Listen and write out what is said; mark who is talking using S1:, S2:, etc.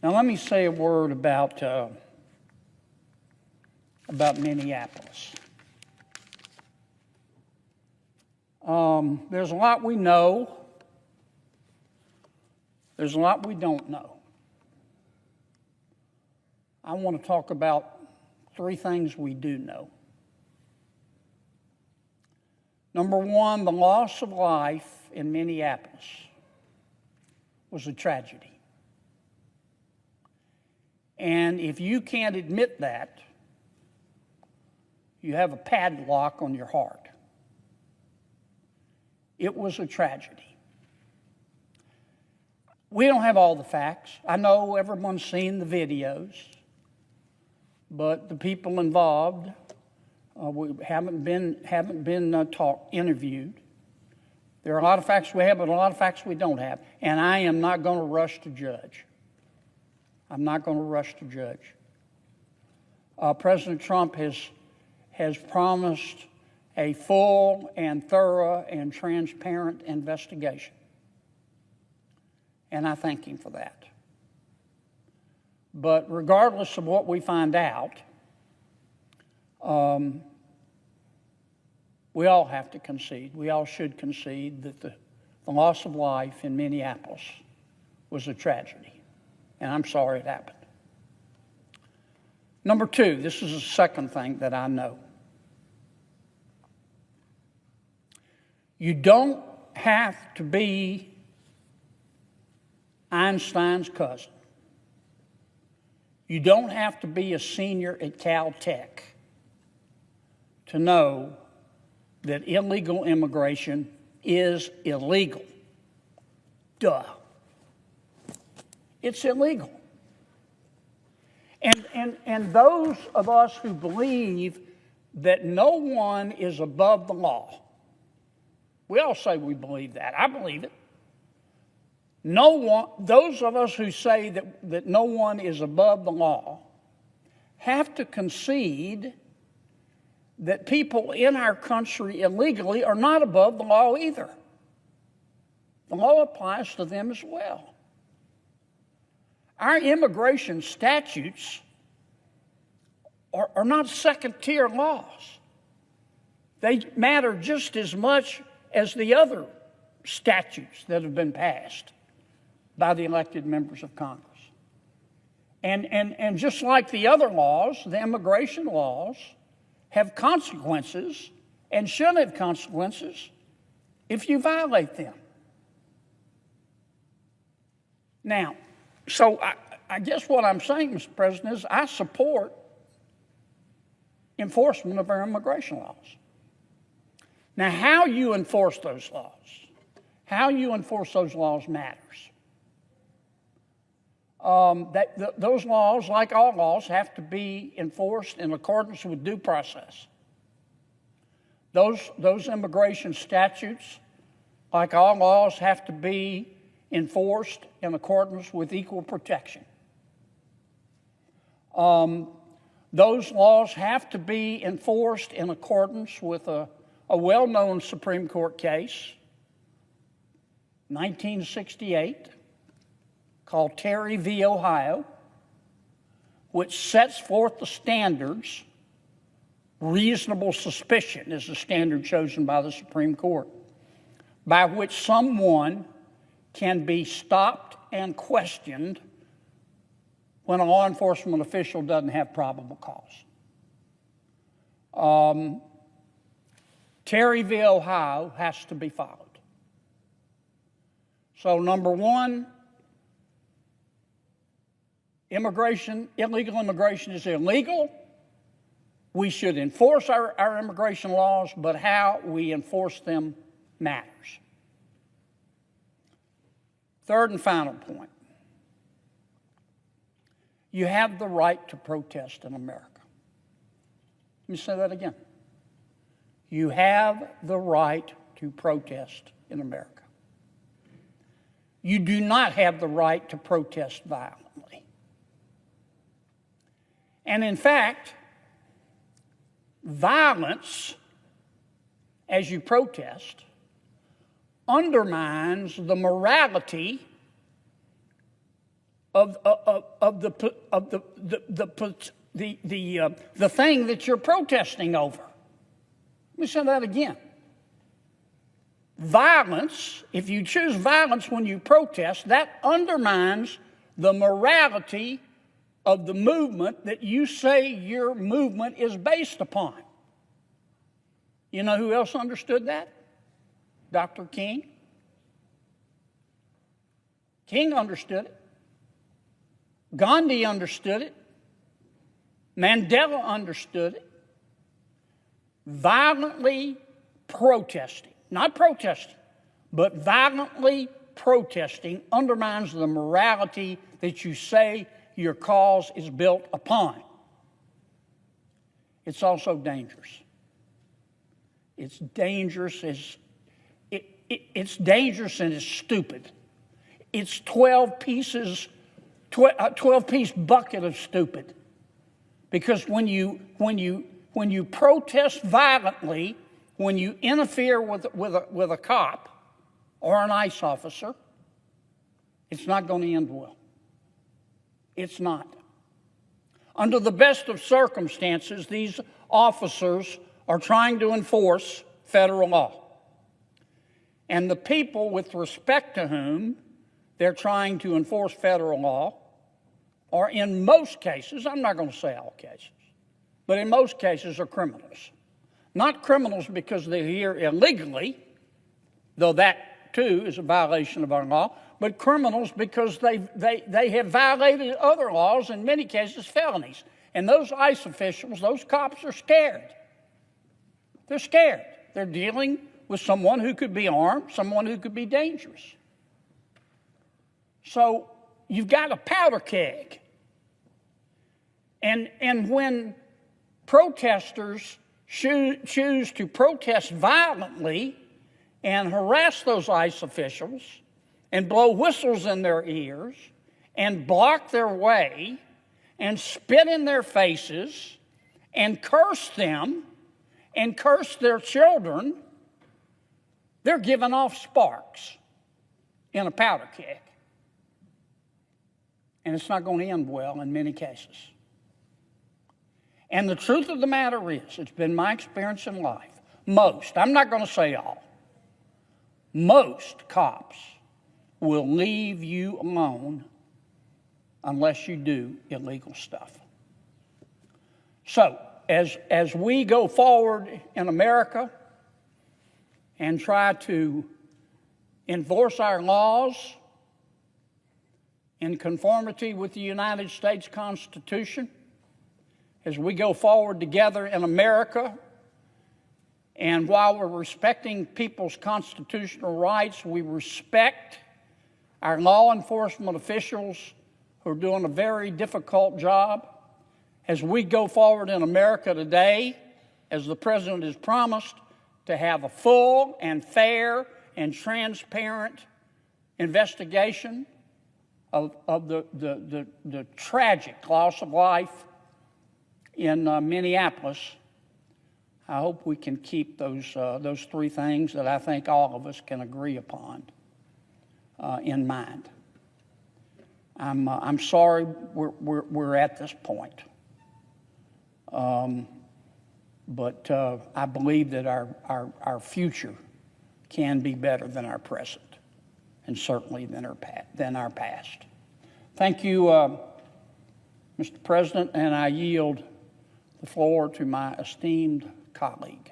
S1: Now, let me say a word about Minneapolis. There's a lot we know. There's a lot we don't know. I want to talk about 3 things we do know. Number 1, the loss of life in Minneapolis was a tragedy. And if you can't admit that, you have a padlock on your heart. It was a tragedy. We don't have all the facts. I know everyone's seen the videos, but the people involved haven't been interviewed. There are a lot of facts we have, but a lot of facts we don't have. And I am not going to rush to judge. I'm not going to rush to judge. President Trump has promised a full and thorough and transparent investigation. And I thank him for that. But regardless of what we find out, we all have to concede, we all should concede that the loss of life in Minneapolis was a tragedy. And I'm sorry it happened. Number 2, this is the second thing that I know. You don't have to be Einstein's cousin. You don't have to be a senior at Caltech to know that illegal immigration is illegal. Duh. It's illegal. And those of us who believe that no one is above the law, we all say we believe that. I believe it. No one, those of us who say that no one is above the law have to concede that people in our country illegally are not above the law either. The law applies to them as well. Our immigration statutes are not second-tier laws. They matter just as much as the other statutes that have been passed by the elected members of Congress. And just like the other laws, the immigration laws have consequences and should have consequences if you violate them. Now, so I guess what I'm saying, Mr. President, is I support enforcement of our immigration laws. Now, how you enforce those laws matters. Those laws, like all laws, have to be enforced in accordance with due process. Those immigration statutes, like all laws, have to be enforced in accordance with equal protection. Those laws have to be enforced in accordance with a well-known Supreme Court case, 1968, called Terry v. Ohio, which sets forth the standards. Reasonable suspicion is the standard chosen by the Supreme Court, by which someone can be stopped and questioned when a law enforcement official doesn't have probable cause. Terry v. Ohio has to be followed. So, number 1, illegal immigration is illegal. We should enforce our immigration laws, but how we enforce them matters. Third and final point. You have the right to protest in America. Let me say that again. You have the right to protest in America. You do not have the right to protest violently. And in fact, violence, as you protest, undermines the morality of the thing that you're protesting over. Let me say that again. Violence, if you choose violence when you protest, that undermines the morality of the movement that you say your movement is based upon. You know who else understood that? Dr. King. King understood it. Gandhi understood it. Mandela understood it. Violently protesting, not protesting, but violently protesting undermines the morality that you say your cause is built upon. It's also dangerous. It's dangerous it's dangerous and it's stupid. It's 12-piece bucket of stupid. Because when you protest violently, when you interfere with a cop or an ICE officer, it's not going to end well. It's not. Under the best of circumstances, these officers are trying to enforce federal law. And the people with respect to whom they're trying to enforce federal law are, in most cases, I'm not going to say all cases, but in most cases are criminals. Not criminals because they're here illegally, though that too is a violation of our law, but criminals because they have violated other laws, in many cases felonies. And those ICE officials, those cops are scared. They're scared. They're dealing with someone who could be armed, someone who could be dangerous. So you've got a powder keg. And when protesters choose to protest violently and harass those ICE officials and blow whistles in their ears and block their way and spit in their faces and curse them and curse their children, they're giving off sparks in a powder keg. And it's not going to end well in many cases. And the truth of the matter is, it's been my experience in life, most, I'm not going to say all, most cops will leave you alone unless you do illegal stuff. So, as we go forward in America and try to enforce our laws in conformity with the United States Constitution, as we go forward together in America, and while we're respecting people's constitutional rights, we respect our law enforcement officials who are doing a very difficult job. As we go forward in America today, as the President has promised, to have a full and fair and transparent investigation of the tragic loss of life in Minneapolis, I hope we can keep those three things that I think all of us can agree upon in mind. I'm sorry we're at this point, but I believe that our future can be better than our present, and certainly than our past. Thank you, Mr. President, and I yield the floor to my esteemed colleague.